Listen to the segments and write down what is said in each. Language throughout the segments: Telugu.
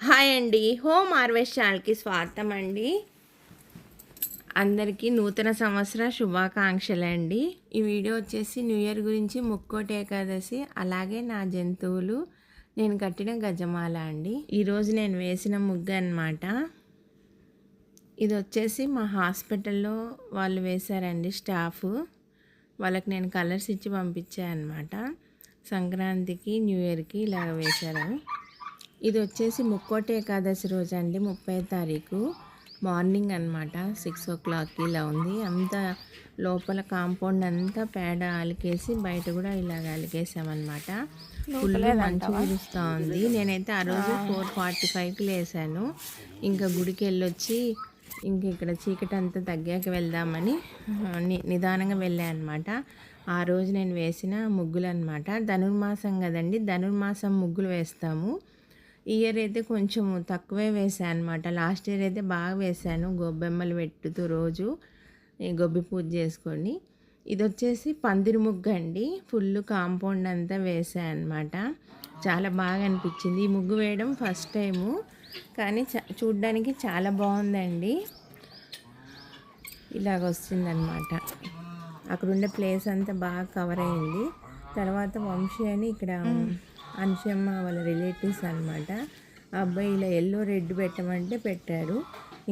హాయ్ అండి. హోమ్ హార్వెస్ట్ ఛానల్‌కి స్వాగతం అండి. అందరికీ నూతన సంవత్సర శుభాకాంక్షలండి. ఈ వీడియో వచ్చేసి న్యూ ఇయర్ గురించి ముక్కోటి ఏకాదశి, అలాగే నా జంతువులు, నేను కట్టిన గజమాల అండి. ఈరోజు నేను వేసిన ముగ్గు అన్నమాట. ఇది వచ్చేసి మా హాస్పిటల్లో వాళ్ళు వేశారండి, స్టాఫ్. వాళ్ళకి నేను కలర్స్ ఇచ్చి పంపించాను అన్నమాట. సంక్రాంతికి న్యూ ఇయర్కి ఇలాగ వేశారు. ఇది వచ్చేసి ముక్కోటి ఏకాదశి రోజు అండి, 30వ తారీఖు మార్నింగ్ అనమాట. 6 o'clock ఇలా ఉంది. అంతా లోపల కాంపౌండ్ అంతా పేడ అలికేసి బయట కూడా ఇలాగ అలికేసామన్నమాట. ఫుల్ మంచు కురుస్తూ ఉంది. నేనైతే ఆ రోజు 4:45కి లేసాను. ఇంకా గుడికి వెళ్ళొచ్చి ఇంక ఇక్కడ చీకటి అంతా తగ్గాక వెళ్దామని నిదానంగా వెళ్ళాను అనమాట. ఆ రోజు నేను వేసిన ముగ్గులు అనమాట. ధనుర్మాసం కదండి, ధనుర్మాసం ముగ్గులు వేస్తాము. ఈ ఇయర్ అయితే కొంచెం తక్కువే వేసాను అనమాట. లాస్ట్ ఇయర్ అయితే బాగా వేసాను, గొబ్బెమ్మలు పెట్టుతూ రోజు గొబ్బి పూజ చేసుకొని. ఇది వచ్చేసి పందిరి ముగ్గు అండి. ఫుల్ కాంపౌండ్ అంతా వేసాను అనమాట. చాలా బాగా అనిపించింది. ఈ ముగ్గు వేయడం ఫస్ట్ టైము, కానీ చూడ్డానికి చాలా బాగుందండి. ఇలాగ వస్తుందన్నమాట. అక్కడ ఉండే ప్లేస్ అంతా బాగా కవర్ అయింది. తర్వాత వంశీ అని ఇక్కడ అనుషమ్మ వాళ్ళ రిలేటివ్స్ అనమాట. ఆ అబ్బాయి ఇలా ఎల్లో రెడ్ పెట్టమంటే పెట్టారు.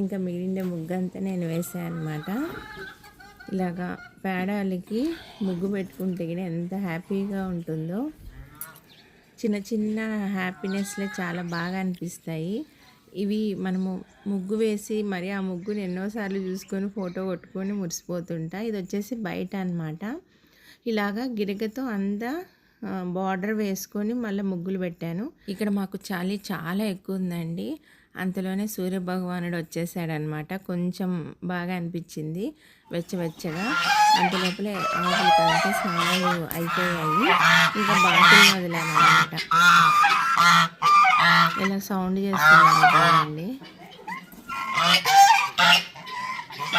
ఇంకా మిగిలిన ముగ్గు అంతా నేను వేసాను అనమాట. ఇలాగా పేడాలకి ముగ్గు పెట్టుకుంటే ఎంత హ్యాపీగా ఉంటుందో. చిన్న చిన్న హ్యాపీనెస్లే చాలా బాగా అనిపిస్తాయి. ఇవి మనము ముగ్గు వేసి మరి ఆ ముగ్గుని ఎన్నోసార్లు చూసుకొని ఫోటో కొట్టుకొని మురిసిపోతుంటా. ఇది వచ్చేసి బయట అనమాట. ఇలాగా గిరికతో అంతా బార్డర్ వేసుకొని మళ్ళీ ముగ్గులు పెట్టాను. ఇక్కడ మాకు చలి చాలా ఎక్కువ ఉందండి. అంతలోనే సూర్యభగవానుడు వచ్చేసాడనమాట. కొంచెం బాగా అనిపించింది వెచ్చవెచ్చగా. అంతలోపలే ఆవులకంటే స్నానాలు అయిపోయాయి. ఇంకా బాటిల్ వదిలామన్నమాట. ఇలా సౌండ్ చేస్తున్నాను కదండి.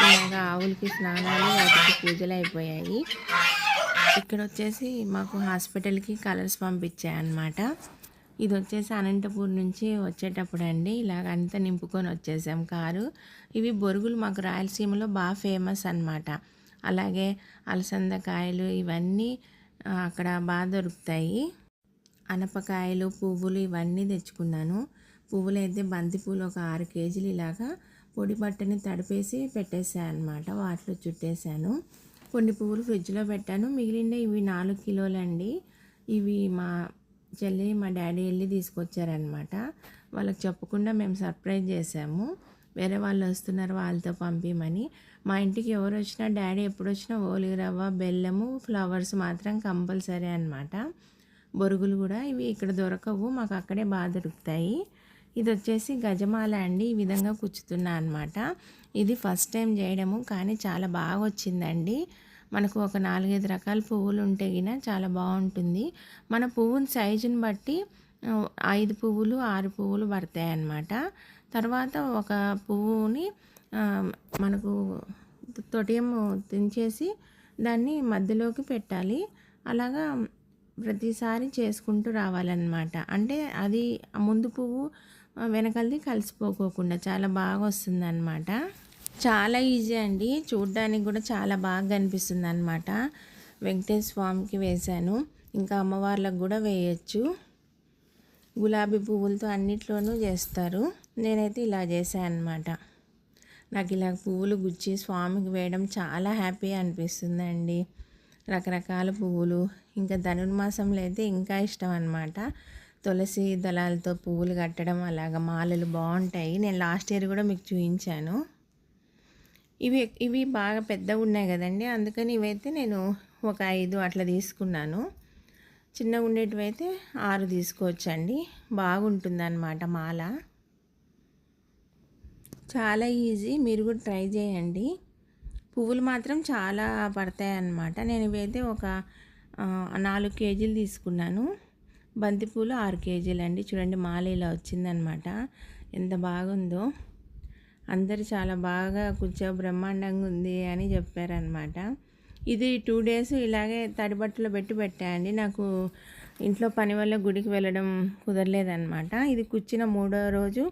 ఇలాగా ఆవులకి స్నానాలు, వాటికి పూజలు అయిపోయాయి. ఇక్కడ వచ్చేసి మాకు హాస్పిటల్కి కలర్స్ పంపించాయన్నమాట. ఇది వచ్చేసి అనంతపూర్ నుంచి వచ్చేటప్పుడు అండి, ఇలాగ అంతా నింపుకొని వచ్చేసాం కారు. ఇవి బొరుగులు మాకు రాయలసీమలో బాగా ఫేమస్ అన్నమాట. అలాగే అలసందకాయలు ఇవన్నీ అక్కడ బాగా దొరుకుతాయి. అనపకాయలు, పువ్వులు ఇవన్నీ తెచ్చుకున్నాను. పువ్వులు అయితే బంతిపూలు ఒక 6 kgs ఇలాగా పొడి బట్టని తడిపేసి పెట్టేసాను అనమాట. వాటిలో చుట్టేసాను. కొన్ని పువ్వులు ఫ్రిడ్జ్లో పెట్టాను. మిగిలిన ఇవి 4 కిలోలండి. ఇవి మా చెల్లి మా డాడీ వెళ్ళి తీసుకొచ్చారనమాట. వాళ్ళకి చెప్పకుండా మేము సర్ప్రైజ్ చేసాము. వేరే వాళ్ళు వస్తున్నారు, వాళ్ళతో పంపిమని. మా ఇంటికి ఎవరు వచ్చినా, డాడీ ఎప్పుడు వచ్చినా ఓలిగ రవ్వ, బెల్లము, ఫ్లవర్స్ మాత్రం కంపల్సరీ అనమాట. బొరుగులు కూడా ఇవి ఇక్కడ దొరకవు, మాకు అక్కడే బాగా దొరుకుతాయి. ఇది వచ్చేసి గజమాల అండి. ఈ విధంగా కుచ్చుతున్నా అనమాట. ఇది ఫస్ట్ టైం చేయడము, కానీ చాలా బాగా వచ్చిందండి. మనకు ఒక 4-5 రకాల పువ్వులు ఉంటే గిన చాలా బాగుంటుంది. మన పువ్వుని సైజుని బట్టి 5 పువ్వులు 6 పువ్వులు పడతాయి అన్నమాట. తర్వాత ఒక పువ్వుని మనకు తొటియం తుంచేసి దాన్ని మధ్యలోకి పెట్టాలి. అలాగా ప్రతిసారి చేసుకుంటూ రావాలన్నమాట. అంటే అది ముందు పువ్వు వెనకలది కలిసిపోకోకుండా చాలా బాగా వస్తుందన్నమాట. చాలా ఈజీ అండి. చూడ్డానికి కూడా చాలా బాగా అనిపిస్తుంది అనమాట. వెంకటేశ్వర స్వామికి వేశాను, ఇంకా అమ్మవార్లకు కూడా వేయచ్చు. గులాబీ పువ్వులతో అన్నిట్లోనూ చేస్తారు. నేనైతే ఇలా చేశాను అనమాట. నాకు ఇలా పువ్వులు గుచ్చి స్వామికి వేయడం చాలా హ్యాపీ అనిపిస్తుందండి. రకరకాల పువ్వులు, ఇంకా ధనుర్మాసంలో అయితే ఇంకా ఇష్టం అనమాట. తులసి దళాలతో పువ్వులు కట్టడం, అలాగ మాలలు బాగుంటాయి. నేను లాస్ట్ ఇయర్ కూడా మీకు చూపించాను. ఇవి బాగా పెద్దగా ఉన్నాయి కదండి, అందుకని ఇవైతే నేను ఒక 5 అట్లా తీసుకున్నాను. చిన్నగా ఉండేటివి అయితే 6 తీసుకోవచ్చండి. బాగుంటుందన్నమాట మాల. చాలా ఈజీ, మీరు కూడా ట్రై చేయండి. పువ్వులు మాత్రం చాలా పడతాయి అన్నమాట. నేను ఇవైతే ఒక 4 kgs తీసుకున్నాను. బంతిపూలు 6 kgs అండి. చూడండి మాల ఇలా వచ్చిందనమాట. ఎంత బాగుందో. అందరు చాలా బాగా కొంచెం బ్రహ్మాండంగా ఉంది అని చెప్పారనమాట. ఇది 2 days ఇలాగే తడిబట్టలో పెట్టాయండి. నాకు ఇంట్లో పని వల్ల గుడికి వెళ్ళడం కుదరలేదన్నమాట. ఇది కూర్చిన 3వ రోజు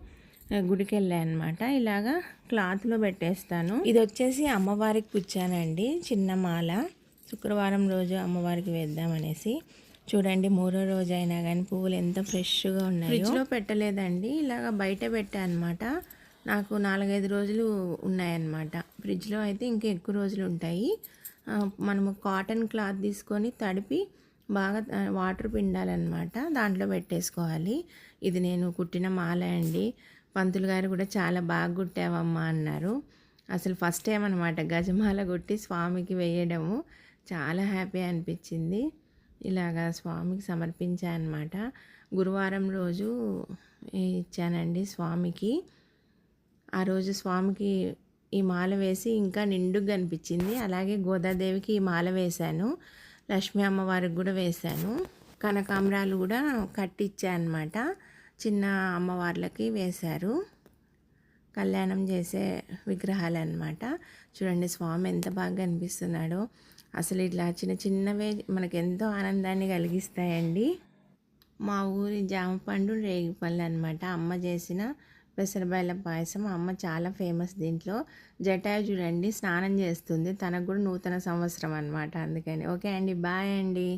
గుడికి వెళ్ళాను అనమాట. ఇలాగా క్లాత్లో పెట్టేస్తాను. ఇది వచ్చేసి అమ్మవారికి కుచ్చానండి, చిన్న మాల. శుక్రవారం రోజు అమ్మవారికి వేద్దామనేసి. చూడండి 3వ రోజు అయినా కానీ పువ్వులు ఎంత ఫ్రెష్గా ఉన్నాయి. ఫ్రిడ్జ్లో పెట్టలేదండి, ఇలాగ బయట పెట్టాను అనమాట. నాకు 4-5 రోజులు ఉన్నాయన్నమాట. ఫ్రిడ్జ్లో అయితే ఇంకా ఎక్కువ రోజులు ఉంటాయి. మనము కాటన్ క్లాత్ తీసుకొని తడిపి బాగా వాటర్ పిండాలన్నమాట, దాంట్లో పెట్టేసుకోవాలి. ఇది నేను కుట్టిన మాల అండి. పంతులు గారు కూడా చాలా బాగా కుట్టావమ్మా అన్నారు. అసలు ఫస్ట్ టైం అనమాట గజమాల కుట్టి స్వామికి వేయడము. చాలా హ్యాపీ అనిపించింది. ఇలాగా స్వామికి సమర్పించానమాట. గురువారం రోజు ఇచ్చానండి స్వామికి. ఆ రోజు స్వామికి ఈ మాల వేసి ఇంకా నిండుగా అనిపించింది. అలాగే గోదాదేవికి ఈ మాల వేశాను, లక్ష్మీ అమ్మవారికి కూడా వేశాను. కనకాంబరాలు కూడా కట్టించానమాట, చిన్న అమ్మవార్లకి వేశారు. కళ్యాణం చేసే విగ్రహాలు అన్నమాట. చూడండి స్వామి ఎంత బాగా అనిపిస్తున్నాడో. అసలు ఇట్లా చిన్న చిన్నవే మనకు ఎంతో ఆనందాన్ని కలిగిస్తాయండి. మా ఊరి జామపండు రేగిపళ్ళు అనమాట. అమ్మ చేసిన పెసరబెల్లం పాయసం. అమ్మ చాలా ఫేమస్ దీంట్లో. జటాయు చూడండి స్నానం చేస్తుంది, తనకు కూడా నూతన సంవత్సరం అనమాట, అందుకని. ఓకే అండి, బాయ్ అండి.